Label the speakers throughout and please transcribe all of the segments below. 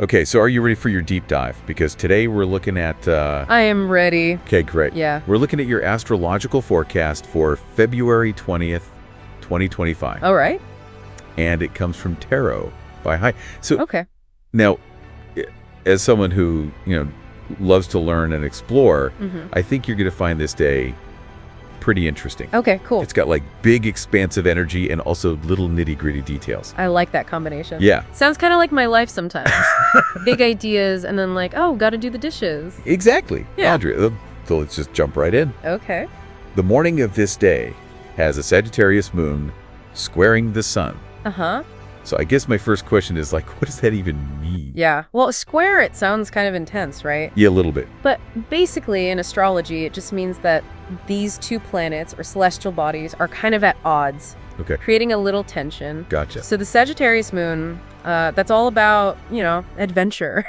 Speaker 1: Okay, so are you ready for your deep dive? Because today we're looking at...
Speaker 2: I am ready.
Speaker 1: Okay, great.
Speaker 2: Yeah.
Speaker 1: We're looking at your astrological forecast for February 20th, 2025.
Speaker 2: All right.
Speaker 1: And it comes from Tarot by Hi. So,
Speaker 2: okay.
Speaker 1: Now, as someone who, loves to learn and explore, I think you're going to find this day pretty interesting.
Speaker 2: Okay, cool.
Speaker 1: It's got like big, expansive energy and also little nitty-gritty details.
Speaker 2: I like that combination.
Speaker 1: Yeah.
Speaker 2: Sounds kind of like my life sometimes. Big ideas and then like, oh, got to do the dishes.
Speaker 1: Exactly.
Speaker 2: Yeah.
Speaker 1: Audrey, so let's just jump right in.
Speaker 2: Okay.
Speaker 1: The morning of this day has a Sagittarius moon squaring the sun.
Speaker 2: Uh-huh.
Speaker 1: So I guess my first question is like, what does that even mean?
Speaker 2: Yeah. Well, a square, it sounds kind of intense, right?
Speaker 1: Yeah, a little bit.
Speaker 2: But basically in astrology, it just means that these two planets or celestial bodies are kind of at odds.
Speaker 1: Okay.
Speaker 2: Creating a little tension.
Speaker 1: Gotcha.
Speaker 2: So the Sagittarius moon, that's all about, adventure.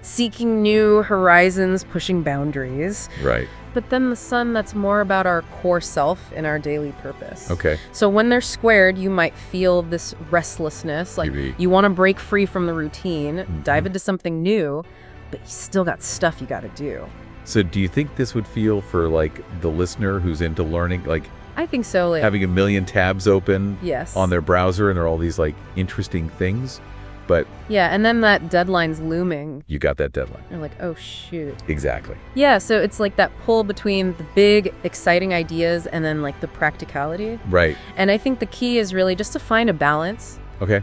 Speaker 2: Seeking new horizons, pushing boundaries.
Speaker 1: Right.
Speaker 2: But then the sun, that's more about our core self and our daily purpose.
Speaker 1: Okay.
Speaker 2: So when they're squared, you might feel this restlessness, like you want to break free from the routine, dive into something new, but you still got stuff you got to do.
Speaker 1: So do you think this would feel for like the listener who's into learning, like
Speaker 2: I think so. Like,
Speaker 1: having a million tabs open
Speaker 2: yes.
Speaker 1: on their browser and there are all these like interesting things, but
Speaker 2: yeah, and then that deadline's looming.
Speaker 1: You got that deadline.
Speaker 2: You're like, oh shoot.
Speaker 1: Exactly.
Speaker 2: Yeah, so it's like that pull between the big, exciting ideas and then like the practicality.
Speaker 1: Right.
Speaker 2: And I think the key is really just to find a balance.
Speaker 1: Okay.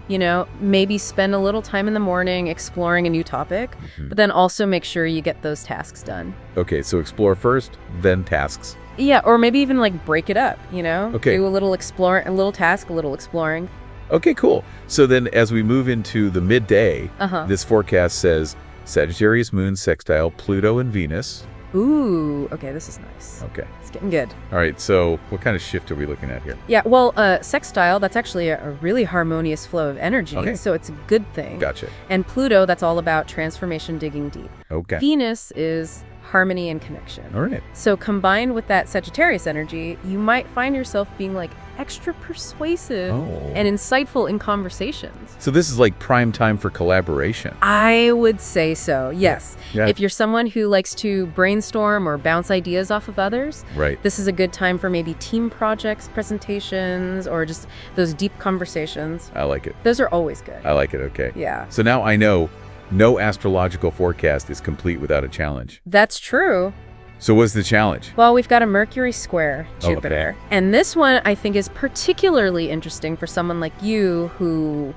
Speaker 2: Maybe spend a little time in the morning exploring a new topic, but then also make sure you get those tasks done.
Speaker 1: Okay, so explore first, then tasks.
Speaker 2: Yeah, or maybe even like break it up,
Speaker 1: Okay.
Speaker 2: Do a little a little task, a little exploring.
Speaker 1: Okay, cool. So then as we move into the midday, this forecast says Sagittarius moon sextile Pluto and Venus.
Speaker 2: Ooh, okay, this is nice.
Speaker 1: Okay.
Speaker 2: It's getting good.
Speaker 1: All right, so what kind of shift are we looking at here?
Speaker 2: Yeah, well, sextile, that's actually a really harmonious flow of energy, so it's a good thing.
Speaker 1: Gotcha.
Speaker 2: And Pluto, that's all about transformation, digging deep.
Speaker 1: Okay.
Speaker 2: Venus is harmony and connection.
Speaker 1: All right.
Speaker 2: So combined with that Sagittarius energy, you might find yourself being like extra persuasive and insightful in conversations.
Speaker 1: So this is like prime time for collaboration.
Speaker 2: I would say so, yes.
Speaker 1: Yeah.
Speaker 2: If you're someone who likes to brainstorm or bounce ideas off of others,
Speaker 1: right, this
Speaker 2: is a good time for maybe team projects, presentations, or just those deep conversations.
Speaker 1: I like it.
Speaker 2: Those are always good.
Speaker 1: I like it, okay.
Speaker 2: Yeah.
Speaker 1: So now I know no astrological forecast is complete without a challenge.
Speaker 2: That's true.
Speaker 1: So what's the challenge?
Speaker 2: Well, we've got a Mercury square Jupiter. Okay. And this one I think is particularly interesting for someone like you who,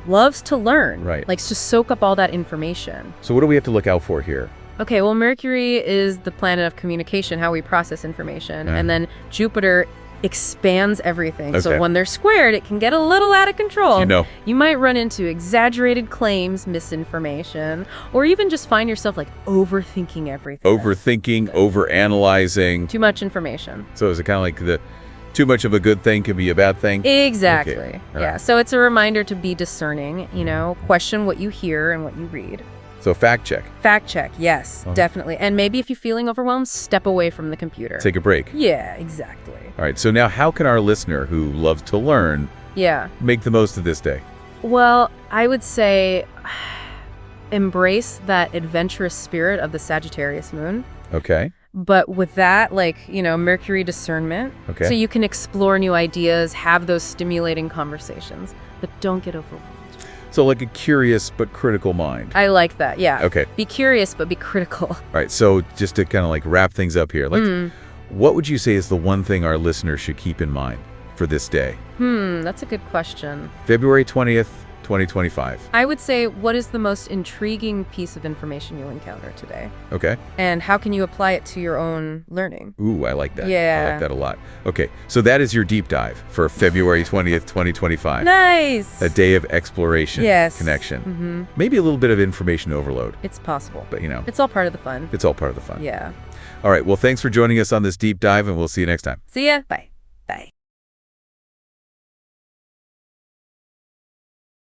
Speaker 2: loves to learn.
Speaker 1: Right.
Speaker 2: Likes to soak up all that information.
Speaker 1: So what do we have to look out for here?
Speaker 2: Okay, well, Mercury is the planet of communication, how we process information. And then Jupiter expands everything.
Speaker 1: Okay.
Speaker 2: So when they're squared, it can get a little out of control.
Speaker 1: You
Speaker 2: might run into exaggerated claims, misinformation, or even just find yourself like overthinking everything.
Speaker 1: Overthinking, overanalyzing.
Speaker 2: Too much information.
Speaker 1: So is it kind of like too much of a good thing can be a bad thing?
Speaker 2: Exactly.
Speaker 1: Okay.
Speaker 2: Yeah. So it's a reminder to be discerning, question what you hear and what you read.
Speaker 1: So fact check.
Speaker 2: Fact check, yes, definitely. And maybe if you're feeling overwhelmed, step away from the computer.
Speaker 1: Take a break.
Speaker 2: Yeah, exactly.
Speaker 1: All right, so now how can our listener who loves to learn make the most of this day?
Speaker 2: Well, I would say embrace that adventurous spirit of the Sagittarius moon.
Speaker 1: Okay.
Speaker 2: But with that, Mercury discernment.
Speaker 1: Okay.
Speaker 2: So you can explore new ideas, have those stimulating conversations, but don't get overwhelmed.
Speaker 1: So like a curious but critical mind.
Speaker 2: I like that, yeah.
Speaker 1: Okay.
Speaker 2: Be curious, but be critical.
Speaker 1: All right, so just to kind of like wrap things up here, what would you say is the one thing our listeners should keep in mind for this day?
Speaker 2: That's a good question.
Speaker 1: February 20th, 2025.
Speaker 2: I would say, what is the most intriguing piece of information you'll encounter today?
Speaker 1: Okay.
Speaker 2: And how can you apply it to your own learning?
Speaker 1: Ooh, I like that.
Speaker 2: Yeah.
Speaker 1: I like that a lot. Okay, so that is your deep dive for February 20th, 2025.
Speaker 2: Nice.
Speaker 1: A day of exploration.
Speaker 2: Yes.
Speaker 1: Connection. Maybe a little bit of information overload.
Speaker 2: It's possible.
Speaker 1: But
Speaker 2: it's all part of the fun.
Speaker 1: It's all part of the fun.
Speaker 2: Yeah.
Speaker 1: All right, well, thanks for joining us on this deep dive, and we'll see you next time.
Speaker 2: See ya. Bye. Bye.